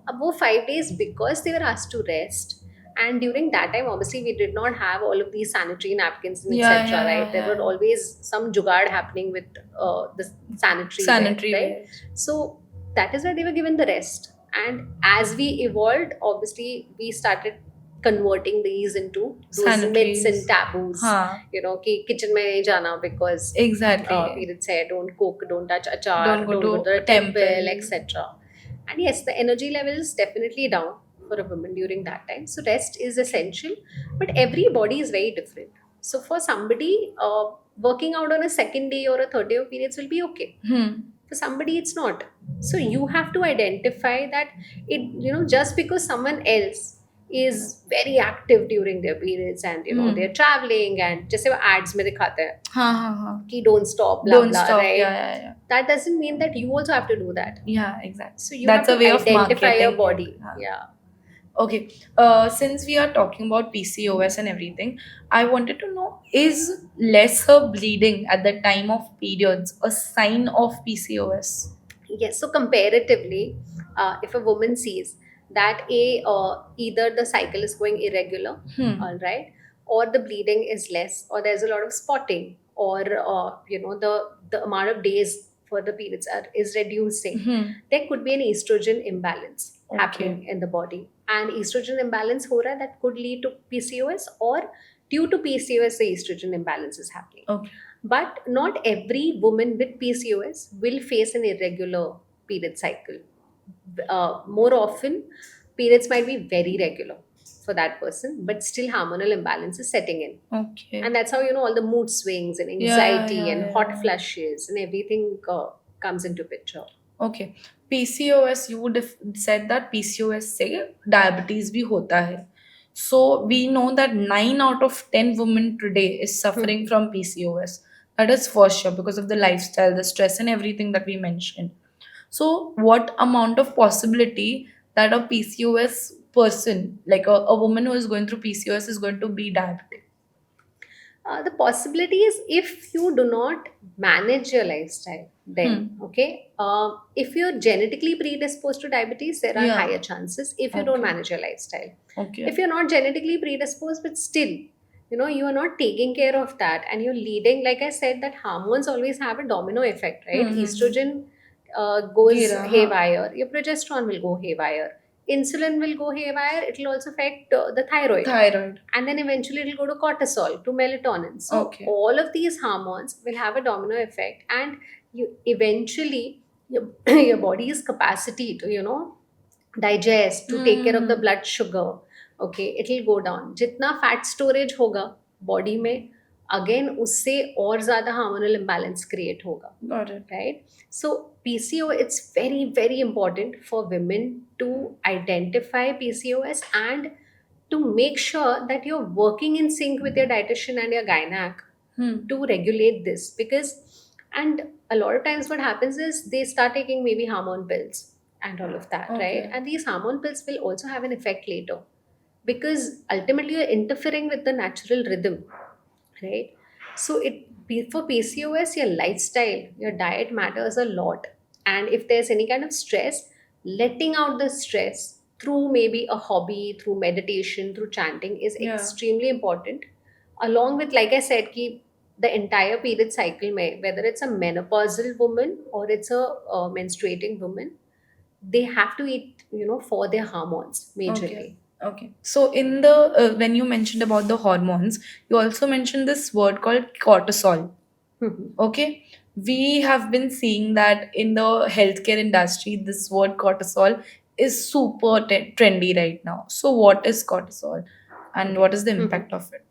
अब वो 5 days, because they were asked to rest, and during that time, obviously, we did not have all of these sanitary napkins, and Yeah, etc. yeah, Right? There yeah. were always some jugaad happening with the sanitary. Sanitary right? wear. So that is why they were given the rest. And as we evolved, obviously, we started converting these into those Sanitaries. myths and taboos. हाँ. कि kitchen में नहीं जाना because Exactly. periods hai, don't cook, don't touch achar, Don't go to the temple, temple. etc. And yes, the energy level is definitely down for a woman during that time. So rest is essential, but every body is very different. So for somebody, working out on a second day or a third day of periods will be okay. For somebody, it's not. So you have to identify that just because someone else is very active during their periods, and they're traveling, and just वो ads में दिखाते हैं हाँ. कि don't stop, blah Don't blah, stop. right? Yeah. That doesn't mean that you also have to do that. Yeah, exactly. So you That's have a to way of identify your marketing. body. Huh. Yeah. Okay. Since we are talking about PCOS and everything, I wanted to know, is lesser bleeding at the time of periods a sign of PCOS? Yes. So comparatively, if a woman sees that either the cycle is going irregular, all right, or the bleeding is less, or there's a lot of spotting, or the amount of days for the periods is reducing. There could be an estrogen imbalance happening Okay. in the body, and estrogen imbalance ho raha hai, that could lead to PCOS, or due to PCOS the estrogen imbalance is happening. Okay. But not every woman with PCOS will face an irregular period cycle. More often, periods might be very regular for that person, but still hormonal imbalance is setting in. Okay. And that's how, all the mood swings and Yeah, anxiety and hot flushes and everything comes into picture. Okay. PCOS, you would have said that PCOS से diabetes भी होता है. So we know that 9 out of 10 women today is suffering from PCOS. That is for sure because of the lifestyle, the stress, and everything that we mentioned. So, what amount of possibility that a PCOS person, like a woman who is going through PCOS, is going to be diabetic? The possibility is if you do not manage your lifestyle, then okay. If you're genetically predisposed to diabetes, there are Yeah. higher chances if you don't Okay. manage your lifestyle. Okay. If you're not genetically predisposed, but still, you are not taking care of that, and you're leading, like I said, that hormones always have a domino effect, right? Estrogen goes Gira, haywire, your progesterone will go haywire, insulin will go haywire, it will also affect the thyroid, Thyroid. and then eventually it will go to cortisol, to melatonin. So Okay. all of these hormones will have a domino effect, and you eventually your body's capacity to digest, to take care of the blood sugar, okay, it will go down. जितना fat storage होगा body में, again उससे और ज़्यादा hormonal imbalance create होगा. Got it. Right? So PCO, it's very, very important for women to identify PCOS and to make sure that you're working in sync with your dietitian and your gynac to regulate this. Because, and a lot of times what happens is they start taking maybe hormone pills and all of that, Okay. right? And these hormone pills will also have an effect later, because ultimately you're interfering with the natural rhythm, right? So for PCOS, your lifestyle, your diet matters a lot. And if there's any kind of stress, letting out the stress through maybe a hobby, through meditation, through chanting is Yeah. extremely important. Along with, like I said, ki the entire period cycle, mein, whether it's a menopausal woman or it's a menstruating woman, they have to eat, for their hormones majorly. Okay. So in the when you mentioned about the hormones, you also mentioned this word called cortisol. Okay. We have been seeing that in the healthcare industry, this word cortisol is super trendy right now. So what is cortisol and what is the impact of it?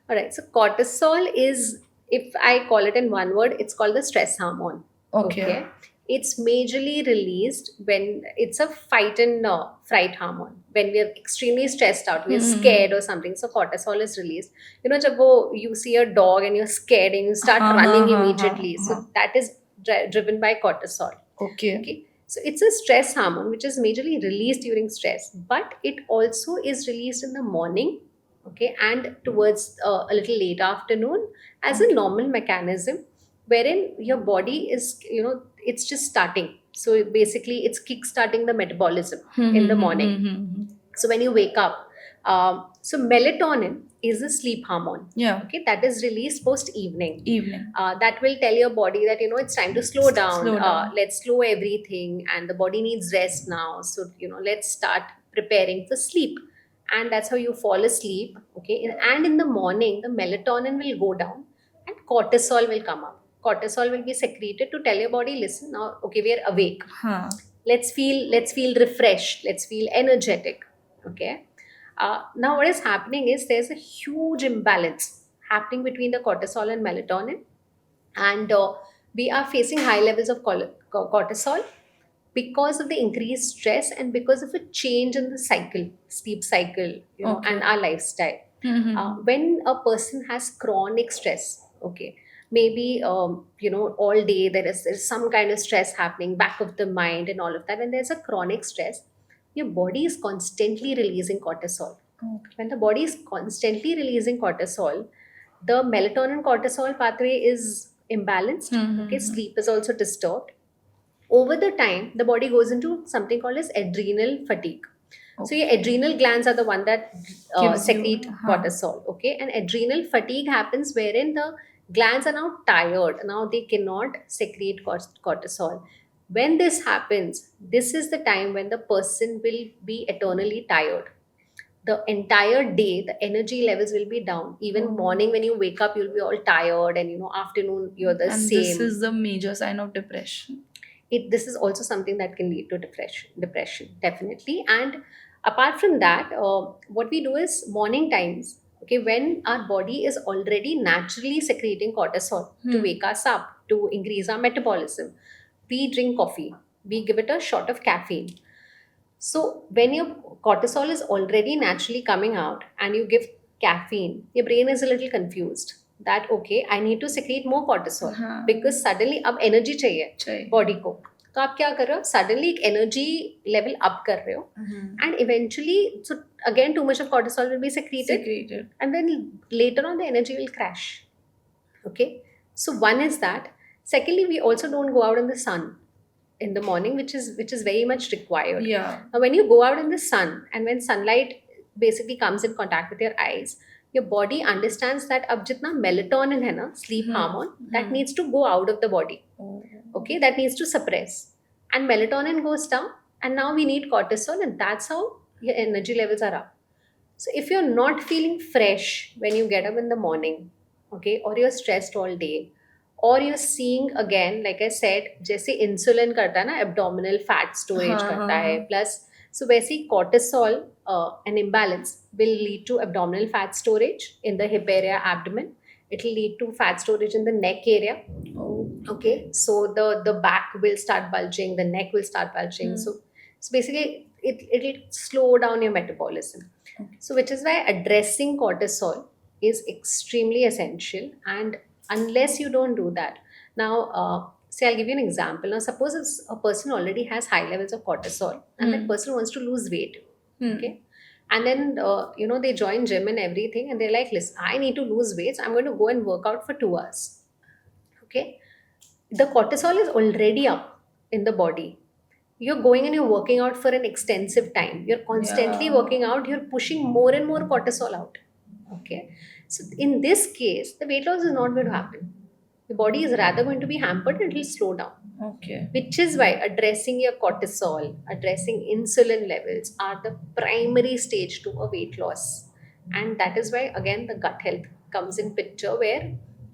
All right. So cortisol is, if I call it in one word, it's called the stress hormone. Okay. It's majorly released when it's a fight and fright hormone. When we are extremely stressed out, we are scared or something. So cortisol is released. Jab you see a dog and you're scared and you start running immediately. So that is driven by cortisol. Okay. So it's a stress hormone which is majorly released during stress, but it also is released in the morning, okay, and towards a little late afternoon as a normal mechanism, wherein your body is, it's just starting. So basically, it's kick-starting the metabolism in the morning. So when you wake up, so melatonin is a sleep hormone. Yeah. Okay, that is released post evening. Evening. That will tell your body that it's time to slow down. Slow down. Let's slow everything, and the body needs rest now. So let's start preparing for sleep, and that's how you fall asleep. Okay, and in the morning, the melatonin will go down, and cortisol will come up. Cortisol will be secreted to tell your body, listen now, okay, we are awake. Let's feel refreshed. Let's feel energetic. Okay. Now what is happening is there's a huge imbalance happening between the cortisol and melatonin, and we are facing high levels of cortisol because of the increased stress and because of a change in the cycle, sleep cycle, Okay. and our lifestyle. When a person has chronic stress, okay, maybe all day there's some kind of stress happening back of the mind and all of that. When there's a chronic stress, your body is constantly releasing cortisol. When the body is constantly releasing cortisol, the melatonin cortisol pathway is imbalanced. Okay, sleep is also disturbed. Over the time, the body goes into something called as adrenal fatigue. So your adrenal glands are the one that Gives you, secrete cortisol. Okay, and adrenal fatigue happens wherein the glands are now tired. Now they cannot secrete cortisol. When this happens, this is the time when the person will be eternally tired. The entire day, the energy levels will be down. Even morning when you wake up, you'll be all tired, and afternoon you're the and this same. is the major sign of depression. This is also something that can lead to depression definitely. And apart from that, what we do is morning times, okay, when our body is already naturally secreting cortisol to wake us up, to increase our metabolism, we drink coffee, we give it a shot of caffeine. So when your cortisol is already naturally coming out and you give caffeine, your brain is a little confused that okay, I need to secrete more cortisol हाँ, because suddenly अब energy चाहिए चाहिए. Body को. तो आप क्या कर रहे हो, सडनली एक एनर्जी लेवल अप कर रहे हो, and eventually so again too much of cortisol will be secreted, and then later on the energy will crash. Okay, so one is that. Secondly, we also don't go out in the sun in the morning, which is very much required. Yeah. Now when you go out in the sun and when sunlight basically comes in contact with your eyes, your body understands that ab jitna melatonin hai na, sleep hormone, that needs to go out of the body. Okay, that needs to suppress, and melatonin goes down, and now we need cortisol, and that's how your energy levels are up. So if you're not feeling fresh when you get up in the morning, okay, or you're stressed all day, or you're seeing again, like I said, जैसे insulin करता है ना, abdominal fat storage करता है, plus so वैसे ही cortisol an imbalance will lead to abdominal fat storage in the hip area, abdomen. It will lead to fat storage in the neck area. Okay, so the back will start bulging, the neck will start bulging. So basically it'll slow down your metabolism. So which is why addressing cortisol is extremely essential. And unless you don't do that, now say I'll give you an example. Now suppose if a person already has high levels of cortisol and that person wants to lose weight. Okay, and then they join gym and everything, and they're like, listen, I need to lose weight, so I'm going to go and work out for 2 hours. Okay, the cortisol is already up in the body. You're going and you're working out for an extensive time, you're constantly working out, you're pushing more and more cortisol out. Okay, so in this case the weight loss is not going to happen. The body is rather going to be hampered and it will slow down. Okay. Which is why addressing your cortisol, addressing insulin levels are the primary stage to a weight loss. And that is why again the gut health comes in picture, where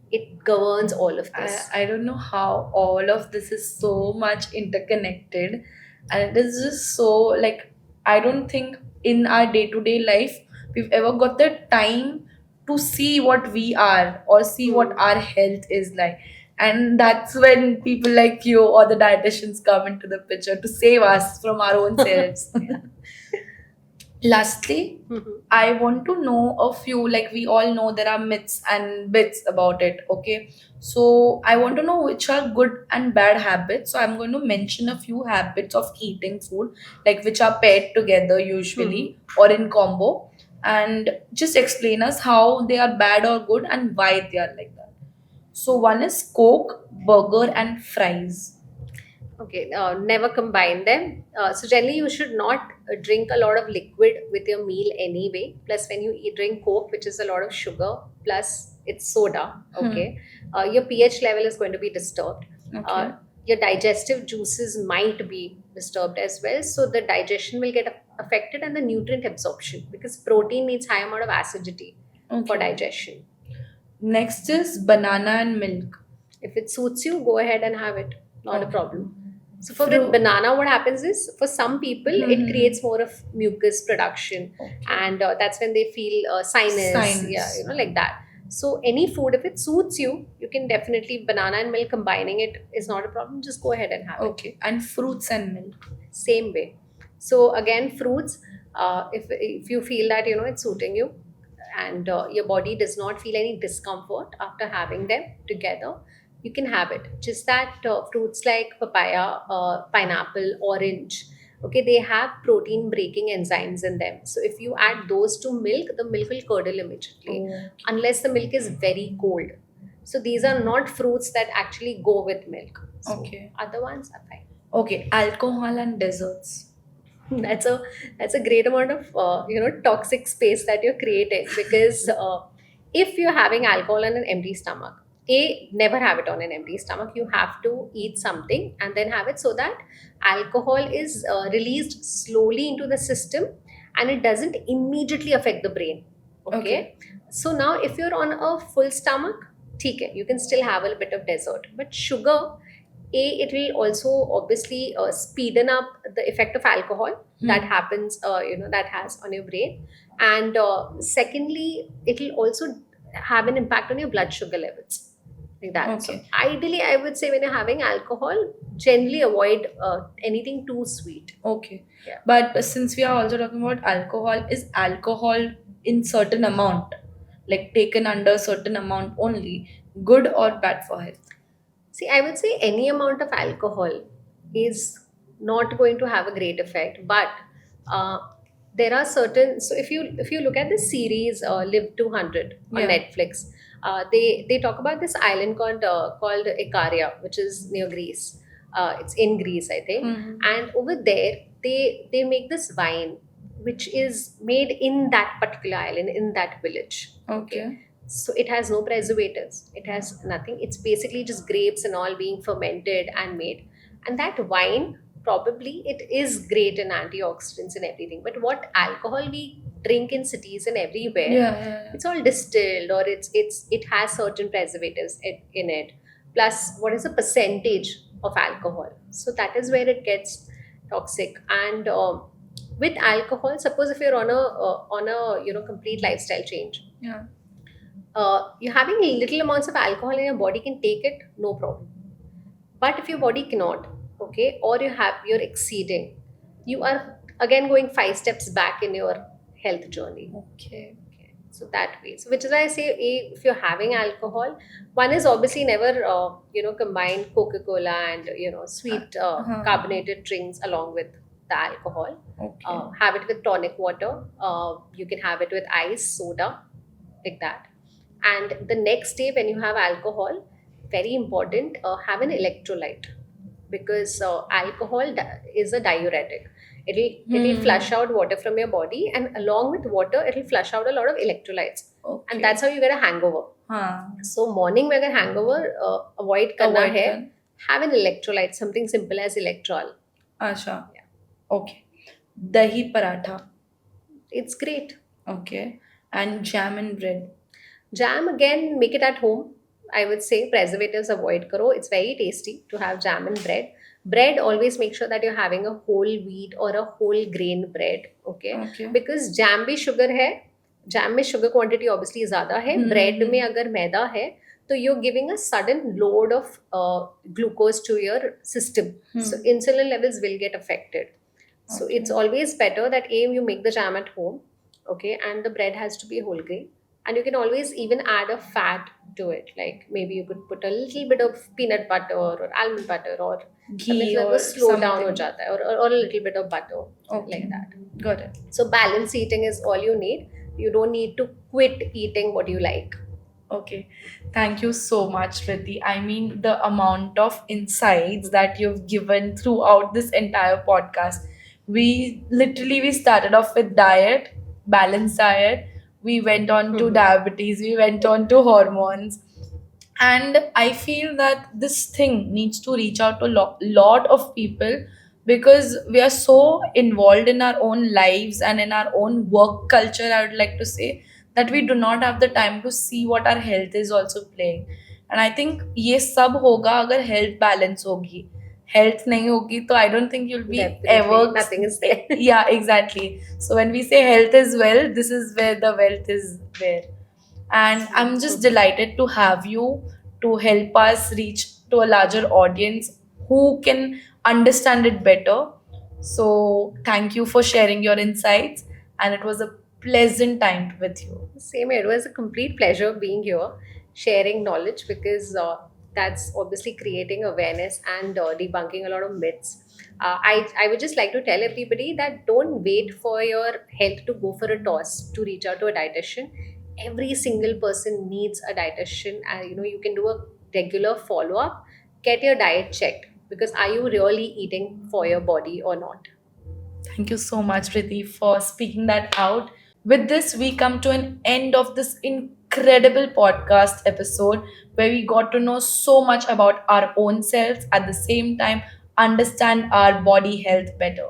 it governs all of this. I don't know how all of this is so much interconnected, and it is just so, like, I don't think in our day-to-day life we've ever got the time to see what we are or see what our health is like. And that's when people like you or the dietitians come into the picture to save us from our own selves. Lastly, I want to know a few, like we all know there are myths and bits about it, okay? So I want to know which are good and bad habits. So I'm going to mention a few habits of eating food, like which are paired together usually or in combo, and just explain us how they are bad or good and why they are like that. So one is Coke, burger, and fries. Okay, never combine them. So generally, you should not drink a lot of liquid with your meal anyway. Plus, when you drink Coke, which is a lot of sugar, plus it's soda. Okay, your pH level is going to be disturbed. Okay. Your digestive juices might be disturbed as well. So the digestion will get affected, and the nutrient absorption, because protein needs high amount of acidity for digestion. Next is banana and milk. If it suits you, go ahead and have it. Not a problem. So for Fruit. with banana, what happens is, for some people, it creates more of mucus production, and that's when they feel sinus. Yeah, like that. So any food, if it suits you, you can definitely, banana and milk, combining it is not a problem. Just go ahead and have it. Okay, and fruits and milk. Same way. So again, fruits, if you feel that it's suiting you, and your body does not feel any discomfort after having them together, you can have it. Just that fruits like papaya, pineapple, orange, okay, they have protein breaking enzymes in them. So if you add those to milk, the milk will curdle immediately, unless the milk is very cold. So these are not fruits that actually go with milk. So other ones are fine. Okay, alcohol and desserts. That's a great amount of toxic space that you're creating, because if you're having alcohol on an empty stomach, never have it on an empty stomach. You have to eat something and then have it, so that alcohol is released slowly into the system and it doesn't immediately affect the brain. Okay. Okay. So now if you're on a full stomach, okay, you can still have a bit of dessert, but sugar, it will also obviously speeden up the effect of alcohol that Hmm. happens, that has on your brain. And secondly, it will also have an impact on your blood sugar levels, like that. So Okay. ideally, I would say when you're having alcohol, generally avoid anything too sweet. Okay. Yeah. But since we are also talking about alcohol, is alcohol in certain amount, like taken under a certain amount only, good or bad for health? See, I would say any amount of alcohol is not going to have a great effect, but uh, there are certain. So if you look at the series Live 200 on Yeah. Netflix, they talk about this island called Ikaria, which is near Greece. It's in Greece, I think, Hmm. and over there they make this wine, which is made in that particular island, in that village. Okay, Okay. so it has no preservatives, it has nothing, it's basically just grapes and all being fermented and made. And that wine, probably it is great in antioxidants and everything, but what alcohol we drink in cities and everywhere, Yeah, yeah, yeah. it's all distilled, or it has certain preservatives in it, plus what is the percentage of alcohol, so that is where it gets toxic. And with alcohol, suppose if you're on a complete lifestyle change, Yeah. you're having little amounts of alcohol and your body can take it, no problem. But if your body cannot, okay, or you're exceeding, you are again going 5 steps back in your health journey. Okay. Okay, so that way, so which is why I say, if you're having alcohol, one is obviously never combine Coca-Cola and sweet Uh-huh. carbonated drinks along with the alcohol. Okay. Have it with tonic water. You can have it with ice, soda, like that. And the next day when you have alcohol, very important, have an electrolyte, because is a diuretic. It'll Hmm. flush out water from your body, and along with water it'll flush out a lot of electrolytes, and Okay. that's how you get a hangover. Huh. So morning में अगर hangover avoid करना Avoid है, can. have an electrolyte, something simple as electrol. Asha. Yeah, Okay. Dahi paratha. it's great. Okay. And jam and bread. Jam, again, make it at home. I would say preservatives avoid karo. It's very tasty to have jam and bread. Bread, always make sure that you're having a whole wheat or a whole grain bread. Okay, Okay. because jam भी sugar है, jam में sugar quantity obviously ज़्यादा है. Bread में Hmm. अगर मैदा है, तो you're giving a sudden load of glucose to your system. So Hmm. insulin levels will get affected. So it's Okay. always better that you make the jam at home, okay, and the bread has to be whole grain, and you can always even add a fat to it, like maybe you could put a little bit of peanut butter or almond butter or something Ghee so that वो or slow down हो something. जाता है, or a little bit of butter, like Okay. that. Got it. So balance eating is all you need. You don't need to quit eating what you like. Okay. Thank you so much, Vriti. I mean, the amount of insights that you've given throughout this entire podcast. We started off with diet, balanced diet. We went on to Mhm. diabetes. We went on to hormones. And I feel that this thing needs to reach out to a lot of people, because we are so involved in our own lives and in our own work culture, I would like to say, that we do not have the time to see what our health is also playing. And I think ये सब होगा अगर health balance होगी. Health नहीं होगी तो I don't think you'll be ever. Definitely nothing is there. Yeah, exactly. So when we say health is wealth, this is where the wealth is there. And I'm just Mhm. delighted to have you to help us reach to a larger audience who can understand it better. So thank you for sharing your insights, and it was a pleasant time with you. Same here. It was a complete pleasure being here, sharing knowledge, because that's obviously creating awareness and debunking a lot of myths. I would just like to tell everybody that don't wait for your health to go for a toss to reach out to a dietitian. Every single person needs a dietitian, and you can do a regular follow up. Get your diet checked, because are you really eating for your body or not? Thank you so much, Priti, for speaking that out. With this, we come to an end of this incredible podcast episode where we got to know so much about our own selves, at the same time, understand our body health better.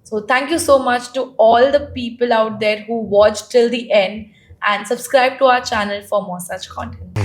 So, thank you so much to all the people out there who watched till the end, and subscribe to our channel for more such content.